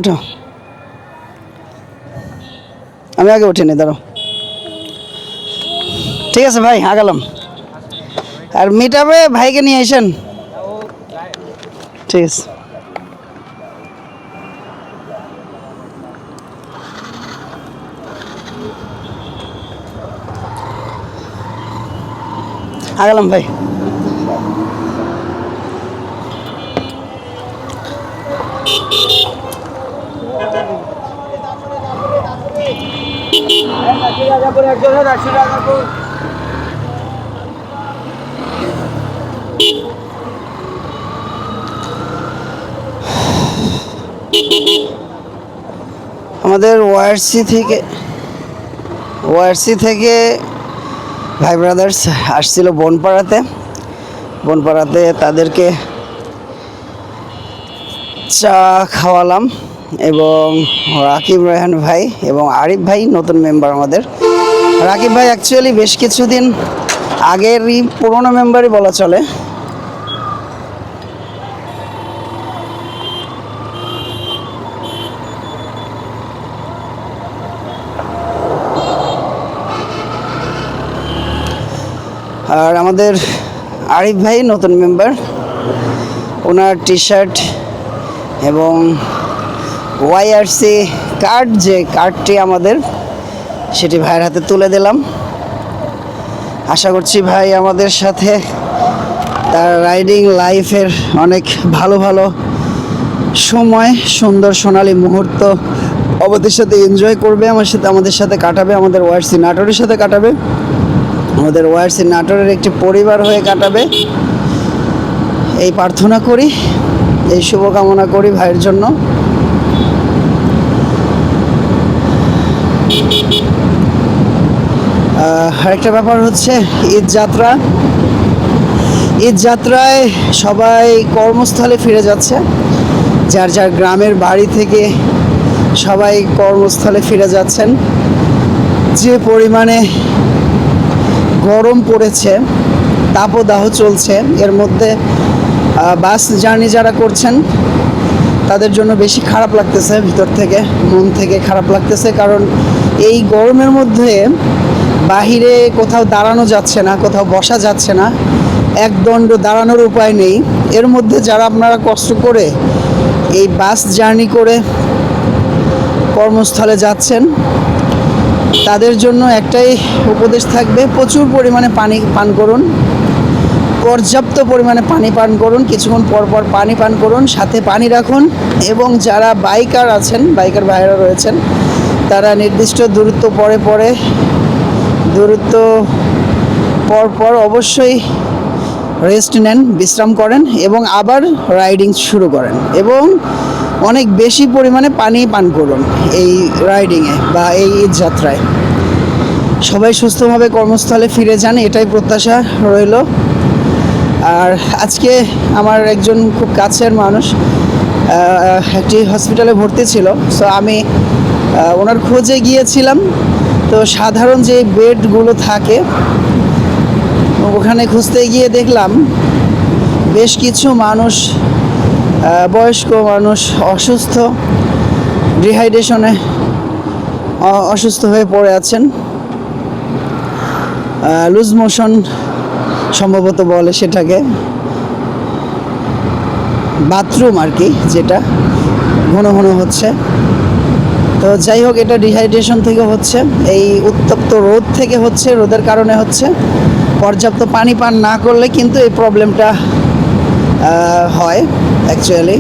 ওঠো, আমি আগে উঠিনি, দাঁড়ো। ঠিক আছে ভাই, আগালাম। আর মিট আপে ভাইকে নিয়ে আসেন। ঠিক আছে, আগালাম ভাই। আমাদের ওআরসি থেকে ভাই ব্রাদার্স আসছিল বনপাড়াতে তাদেরকে চা খাওয়ালাম, এবং রাকিব রায়হান ভাই এবং আরিফ ভাই নতুন মেম্বার আমাদের। রাকিব ভাই অ্যাকচুয়ালি বেশ কিছুদিন আগেরই পুরনো মেম্বারই বলা চলে। আর আমাদের আরিফ ভাই নতুন মেম্বার, ওনার টি শার্ট এবং ওয়াইআরসি কার্ড, যে কার্ডটি আমাদের, সেটি ভাইয়ের হাতে তুলে দিলাম। আশা করছি ভাই আমাদের সাথে তার রাইডিং লাইফের অনেক ভালো ভালো সময়, সুন্দর সোনালী মুহূর্ত আমাদের সাথে এনজয় করবে, আমাদের সাথে কাটাবে, আমাদের ওয়াইআরসি নাটোরের সাথে কাটাবে, আমাদের ওয়াইআরসি নাটোরের একটি পরিবার হয়ে কাটাবে, এই প্রার্থনা করি, এই শুভকামনা করি ভাইয়ের জন্য। আরেকটা ব্যাপার হচ্ছে ঈদ যাত্রায় সবাই কর্মস্থলে ফিরে যাচ্ছে, যার যার গ্রামের বাড়ি থেকে সবাই কর্মস্থলে ফিরে যাচ্ছেন। যে পরিমাণে গরম পড়েছে, তাপদাহ চলছে, এর মধ্যে বাস জার্নি যারা করছেন তাদের জন্য বেশি খারাপ লাগতেছে, ভিতর থেকে মন থেকে খারাপ লাগতেছে। কারণ এই গরমের মধ্যে বাহিরে কোথাও দাঁড়ানো যাচ্ছে না, কোথাও বসা যাচ্ছে না, একদণ্ড দাঁড়ানোর উপায় নেই। এর মধ্যে যারা আপনারা কষ্ট করে এই বাস জার্নি করে কর্মস্থলে যাচ্ছেন, তাদের জন্য একটাই উপদেশ থাকবে, প্রচুর পরিমাণে পানি পান করুন, পর্যাপ্ত পরিমাণে পানি পান করুন, কিছুক্ষণ পর পর পানি পান করুন, সাথে পানি রাখুন। এবং যারা বাইকার ভাইয়েরা রয়েছেন, তারা নির্দিষ্ট দূরত্ব পর অবশ্যই রেস্ট নেন, বিশ্রাম করেন এবং আবার রাইডিং শুরু করেন, এবং অনেক বেশি পরিমাণে পানি পান করুন এই রাইডিংয়ে বা এই যাত্রায়। সবাই সুস্থভাবে কর্মস্থলে ফিরে যান, এটাই প্রত্যাশা রইল। আর আজকে আমার একজন খুব কাছের মানুষ একটি হসপিটালে ভর্তি ছিল, সো আমি ওনার খোঁজে গিয়েছিলাম। তো সাধারণ যে বেডগুলো থাকে ওখানে খুঁজতে গিয়ে দেখলাম বেশ কিছু মানুষ, বয়স্ক মানুষ অসুস্থ, ডিহাইড্রেশনে অসুস্থ হয়ে পড়ে আছেন। লুজ মোশন সম্ভবত বলে সেটাকে, বাথরুম আর কি, যেটা ঘন ঘন হচ্ছে। তো যাই হোক, এটা ডিহাইড্রেশন থেকে হচ্ছে, এই উত্তপ্ত রোদ থেকে হচ্ছে, রোদের কারণে হচ্ছে। পর্যাপ্ত পানি পান না করলে কিন্তু এই প্রবলেমটা হয় অ্যাকচুয়ালি।